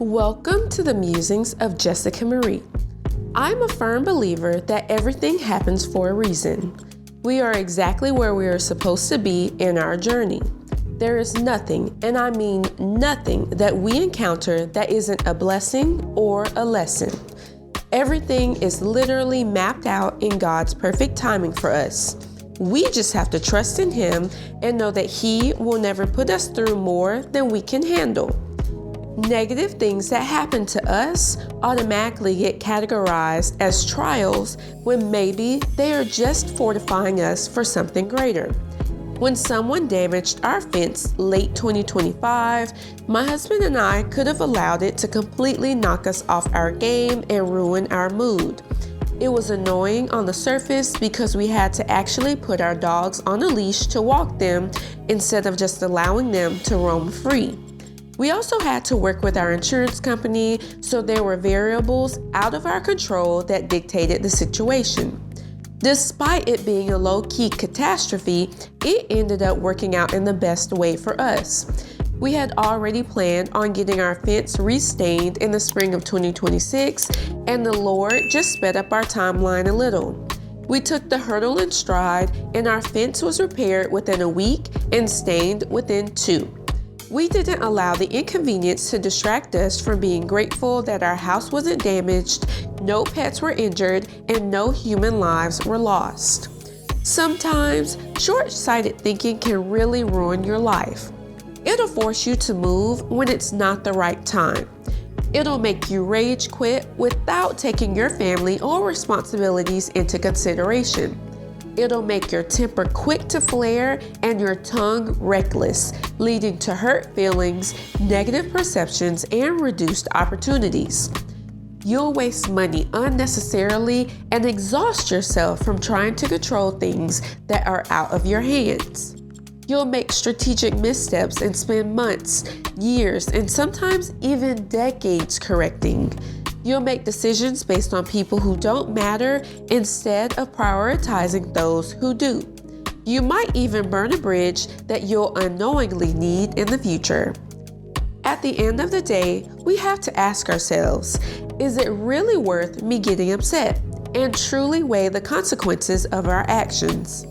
Welcome to the Musings of Jessica Marie. I'm a firm believer that everything happens for a reason. We are exactly where we are supposed to be in our journey. There is nothing, and I mean nothing, that we encounter that isn't a blessing or a lesson. Everything is literally mapped out in God's perfect timing for us. We just have to trust in Him and know that He will never put us through more than we can handle. Negative things that happen to us automatically get categorized as trials when maybe they are just fortifying us for something greater. When someone damaged our fence late 2025, my husband and I could have allowed it to completely knock us off our game and ruin our mood. It was annoying on the surface because we had to actually put our dogs on a leash to walk them instead of just allowing them to roam free. We also had to work with our insurance company, so there were variables out of our control that dictated the situation. Despite it being a low-key catastrophe, it ended up working out in the best way for us. We had already planned on getting our fence restained in the spring of 2026, and the Lord just sped up our timeline a little. We took the hurdle in stride, and our fence was repaired within a week and stained within 2. We didn't allow the inconvenience to distract us from being grateful that our house wasn't damaged, no pets were injured, and no human lives were lost. Sometimes, short-sighted thinking can really ruin your life. It'll force you to move when it's not the right time. It'll make you rage quit without taking your family or responsibilities into consideration. It'll make your temper quick to flare and your tongue reckless, leading to hurt feelings, negative perceptions, and reduced opportunities. You'll waste money unnecessarily and exhaust yourself from trying to control things that are out of your hands. You'll make strategic missteps and spend months, years, and sometimes even decades correcting. You'll make decisions based on people who don't matter instead of prioritizing those who do. You might even burn a bridge that you'll unknowingly need in the future. At the end of the day, we have to ask ourselves, is it really worth me getting upset? And truly weigh the consequences of our actions.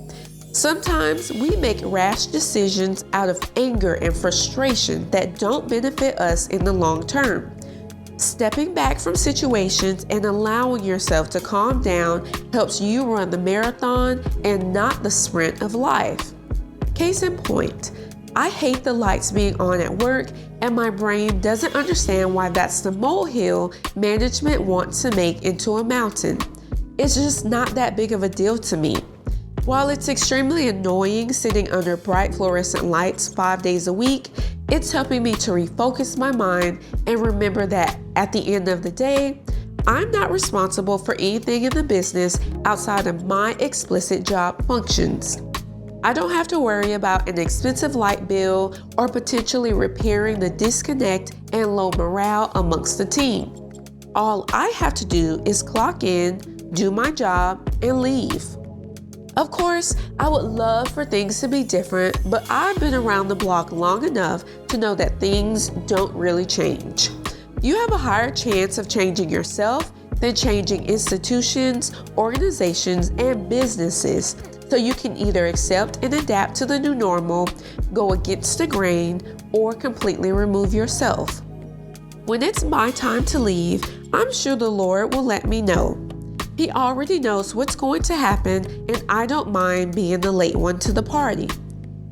Sometimes we make rash decisions out of anger and frustration that don't benefit us in the long term. Stepping back from situations and allowing yourself to calm down helps you run the marathon and not the sprint of life. Case in point, I hate the lights being on at work, and my brain doesn't understand why that's the molehill management wants to make into a mountain. It's just not that big of a deal to me. While it's extremely annoying sitting under bright fluorescent lights 5 days a week, it's helping me to refocus my mind and remember that at the end of the day, I'm not responsible for anything in the business outside of my explicit job functions. I don't have to worry about an expensive light bill or potentially repairing the disconnect and low morale amongst the team. All I have to do is clock in, do my job, and leave. Of course, I would love for things to be different, but I've been around the block long enough to know that things don't really change. You have a higher chance of changing yourself than changing institutions, organizations, and businesses, so you can either accept and adapt to the new normal, go against the grain, or completely remove yourself. When it's my time to leave, I'm sure the Lord will let me know. He already knows what's going to happen, and I don't mind being the late one to the party.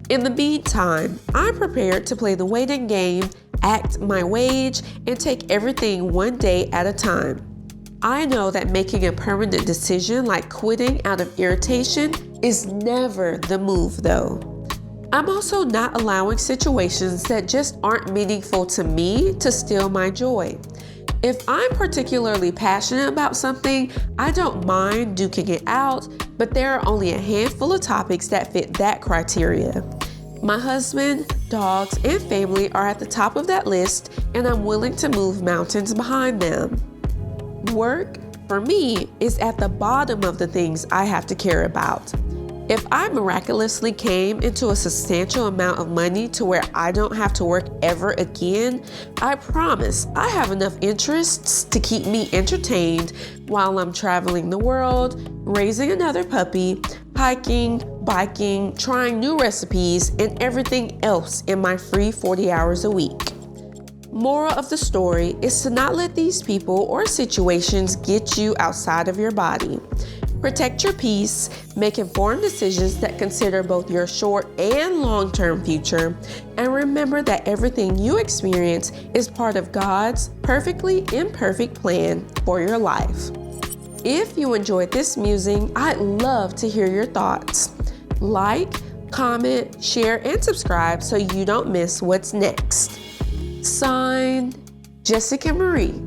In the meantime, I'm prepared to play the waiting game, act my wage, and take everything one day at a time. I know that making a permanent decision like quitting out of irritation is never the move, though. I'm also not allowing situations that just aren't meaningful to me to steal my joy. If I'm particularly passionate about something, I don't mind duking it out, but there are only a handful of topics that fit that criteria. My husband, dogs, and family are at the top of that list, and I'm willing to move mountains behind them. Work, for me, is at the bottom of the things I have to care about. If I miraculously came into a substantial amount of money to where I don't have to work ever again, I promise I have enough interests to keep me entertained while I'm traveling the world, raising another puppy, hiking, biking, trying new recipes, and everything else in my free 40 hours a week. Moral of the story is to not let these people or situations get you outside of your body. Protect your peace, make informed decisions that consider both your short and long-term future, and remember that everything you experience is part of God's perfectly imperfect plan for your life. If you enjoyed this musing, I'd love to hear your thoughts. Like, comment, share, and subscribe so you don't miss what's next. Signed, Jessica Marie.